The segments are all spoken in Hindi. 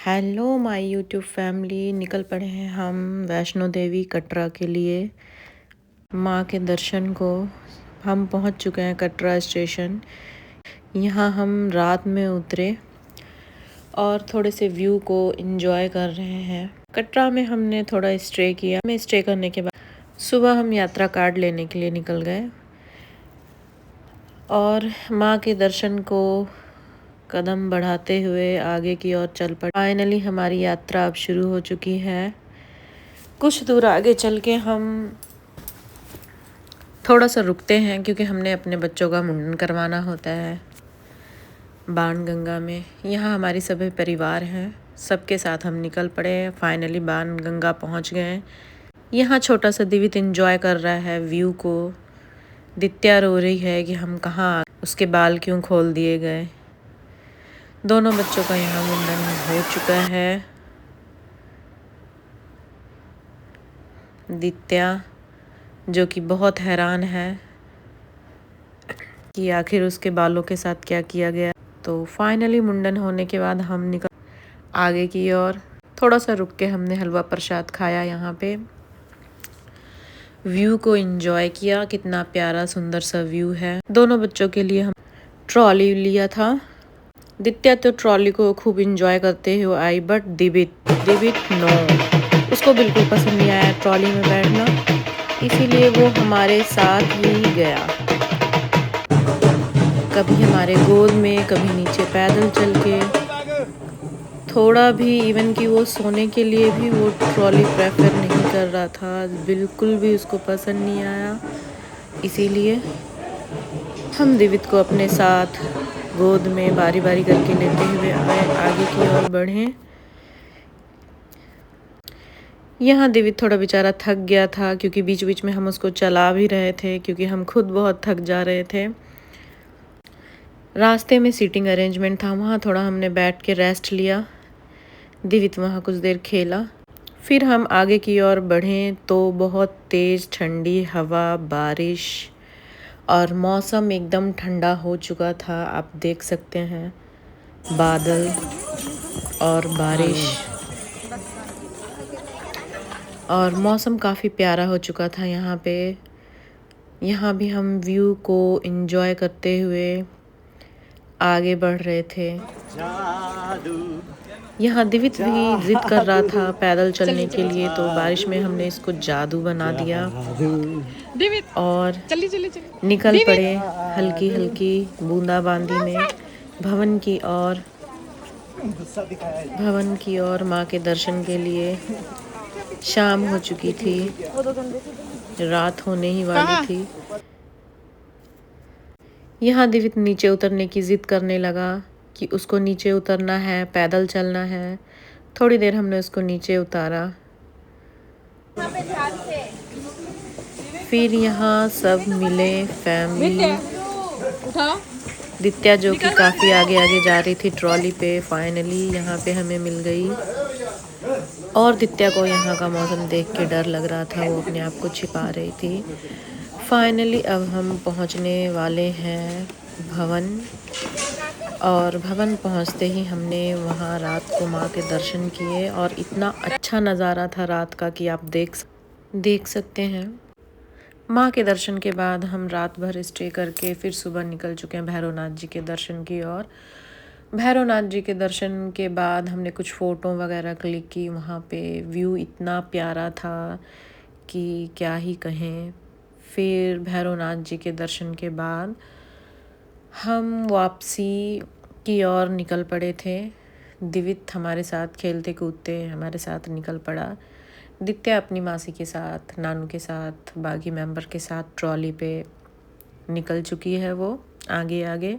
Hello my YouTube family. निकल पड़े हैं हम वैष्णो देवी कटरा के लिए माँ के दर्शन को। हम पहुँच चुके हैं कटरा स्टेशन। यहाँ हम रात में उतरे और थोड़े से व्यू को एंजॉय कर रहे हैं। कटरा में हमने थोड़ा स्टे किया। में स्टे करने के बाद सुबह हम यात्रा कार्ड लेने के लिए निकल गए और माँ के दर्शन को कदम बढ़ाते हुए आगे की ओर चल पड़े। फाइनली हमारी यात्रा अब शुरू हो चुकी है। कुछ दूर आगे चल के हम थोड़ा सा रुकते हैं क्योंकि हमने अपने बच्चों का मुंडन करवाना होता है बाणगंगा में। यहाँ हमारी सभी परिवार हैं, सबके साथ हम निकल पड़े। फाइनली बाणगंगा पहुँच गए। यहाँ छोटा सा दिवित एंजॉय कर रहा है व्यू को। दित्या रो रही है कि हम कहाँ, उसके बाल क्यों खोल दिए गए। दोनों बच्चों का यहाँ मुंडन हो चुका है। दित्या जो कि बहुत हैरान है कि आखिर उसके बालों के साथ क्या किया गया। तो फाइनली मुंडन होने के बाद हम निकल आगे की ओर। थोड़ा सा रुक के हमने हलवा प्रसाद खाया। यहाँ पे व्यू को एंजॉय किया। कितना प्यारा सुंदर सा व्यू है। दोनों बच्चों के लिए हम ट्रॉली लिया था। दित्या तो ट्रॉली को खूब एंजॉय करते हुए आई, बट दिवित नो, उसको बिल्कुल पसंद नहीं आया ट्रॉली में बैठना, इसीलिए वो हमारे साथ ही गया। कभी हमारे गोद में, कभी नीचे पैदल चल के। थोड़ा भी इवन कि वो सोने के लिए भी वो ट्रॉली प्रेफर नहीं कर रहा था, बिल्कुल भी उसको पसंद नहीं आया। इसीलिए हम दिवित को अपने साथ गोद में बारी बारी करके लेते हुए आगे की ओर बढ़े। यहाँ दिवित थोड़ा बेचारा थक गया था क्योंकि बीच बीच में हम उसको चला भी रहे थे क्योंकि हम खुद बहुत थक जा रहे थे। रास्ते में सीटिंग अरेंजमेंट था, वहाँ थोड़ा हमने बैठ के रेस्ट लिया। दिवित वहाँ कुछ देर खेला। फिर हम आगे की ओर बढ़े तो बहुत तेज़ ठंडी हवा, बारिश और मौसम एकदम ठंडा हो चुका था। आप देख सकते हैं बादल और बारिश, और मौसम काफ़ी प्यारा हो चुका था यहाँ पे। यहाँ भी हम व्यू को एंजॉय करते हुए आगे बढ़ रहे थे। यहाँ दिवित भी जिद कर रहा था पैदल चलने के लिए, तो बारिश में हमने इसको जादू बना दिया और निकल पड़े हल्की हल्की बूंदाबांदी में भवन की ओर माँ के दर्शन के लिए। शाम हो चुकी थी, रात होने ही वाली थी। यहाँ दिवित नीचे उतरने की जिद करने लगा कि उसको नीचे उतरना है, पैदल चलना है। थोड़ी देर हमने उसको नीचे उतारा। फिर यहाँ सब मिले फैमिली। दित्या जो कि काफ़ी आगे आगे जा रही थी ट्रॉली पे, फाइनली यहाँ पे हमें मिल गई। और दित्या को यहाँ का मौसम देख के डर लग रहा था, वो अपने आप को छिपा रही थी। फाइनली अब हम पहुँचने वाले हैं भवन, और भवन पहुँचते ही हमने वहाँ रात को माँ के दर्शन किए। और इतना अच्छा नज़ारा था रात का कि आप देख सकते हैं। माँ के दर्शन के बाद हम रात भर स्टे करके फिर सुबह निकल चुके हैं भैरवनाथ जी के दर्शन की ओर। भैरवनाथ जी के दर्शन के बाद हमने कुछ फ़ोटो वगैरह क्लिक की। वहाँ पे व्यू इतना प्यारा था कि क्या ही कहें। फिर भैरवनाथ जी के दर्शन के बाद हम वापसी की ओर निकल पड़े थे। दिवित हमारे साथ खेलते कूदते हमारे साथ निकल पड़ा। दित्या अपनी मासी के साथ, नानू के साथ, बाकी मेंबर के साथ ट्रॉली पे निकल चुकी है वो आगे आगे।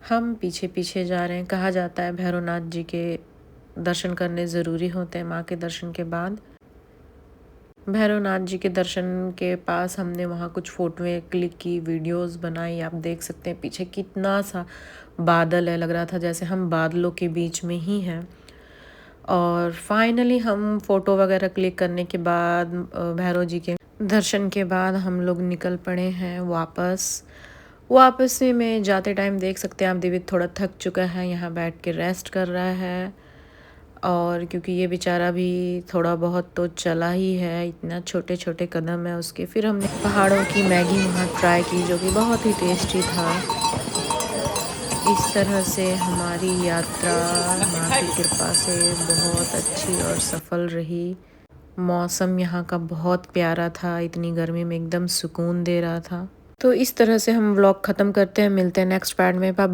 हम पीछे पीछे जा रहे हैं। कहा जाता है भैरवनाथ जी के दर्शन करने ज़रूरी होते हैं माँ के दर्शन के बाद। भैरवनाथ जी के दर्शन के पास हमने वहाँ कुछ फ़ोटोएँ क्लिक की, वीडियोस बनाई। आप देख सकते हैं पीछे कितना सा बादल है, लग रहा था जैसे हम बादलों के बीच में ही हैं। और फाइनली हम फ़ोटो वगैरह क्लिक करने के बाद भैरव जी के दर्शन के बाद हम लोग निकल पड़े हैं वापस में जाते टाइम देख सकते हैं आप दिवित थोड़ा थक चुका है, यहाँ बैठ के रेस्ट कर रहा है। और क्योंकि ये बेचारा भी थोड़ा बहुत तो चला ही है, इतना छोटे छोटे कदम है उसके। फिर हमने पहाड़ों की मैगी वहाँ ट्राई की जो कि बहुत ही टेस्टी था। इस तरह से हमारी यात्रा माँ की कृपा से बहुत अच्छी और सफल रही। मौसम यहाँ का बहुत प्यारा था, इतनी गर्मी में एकदम सुकून दे रहा था। तो इस तरह से हम व्लॉग ख़त्म करते हैं, मिलते हैं नेक्स्ट पार्ट में। Bye bye.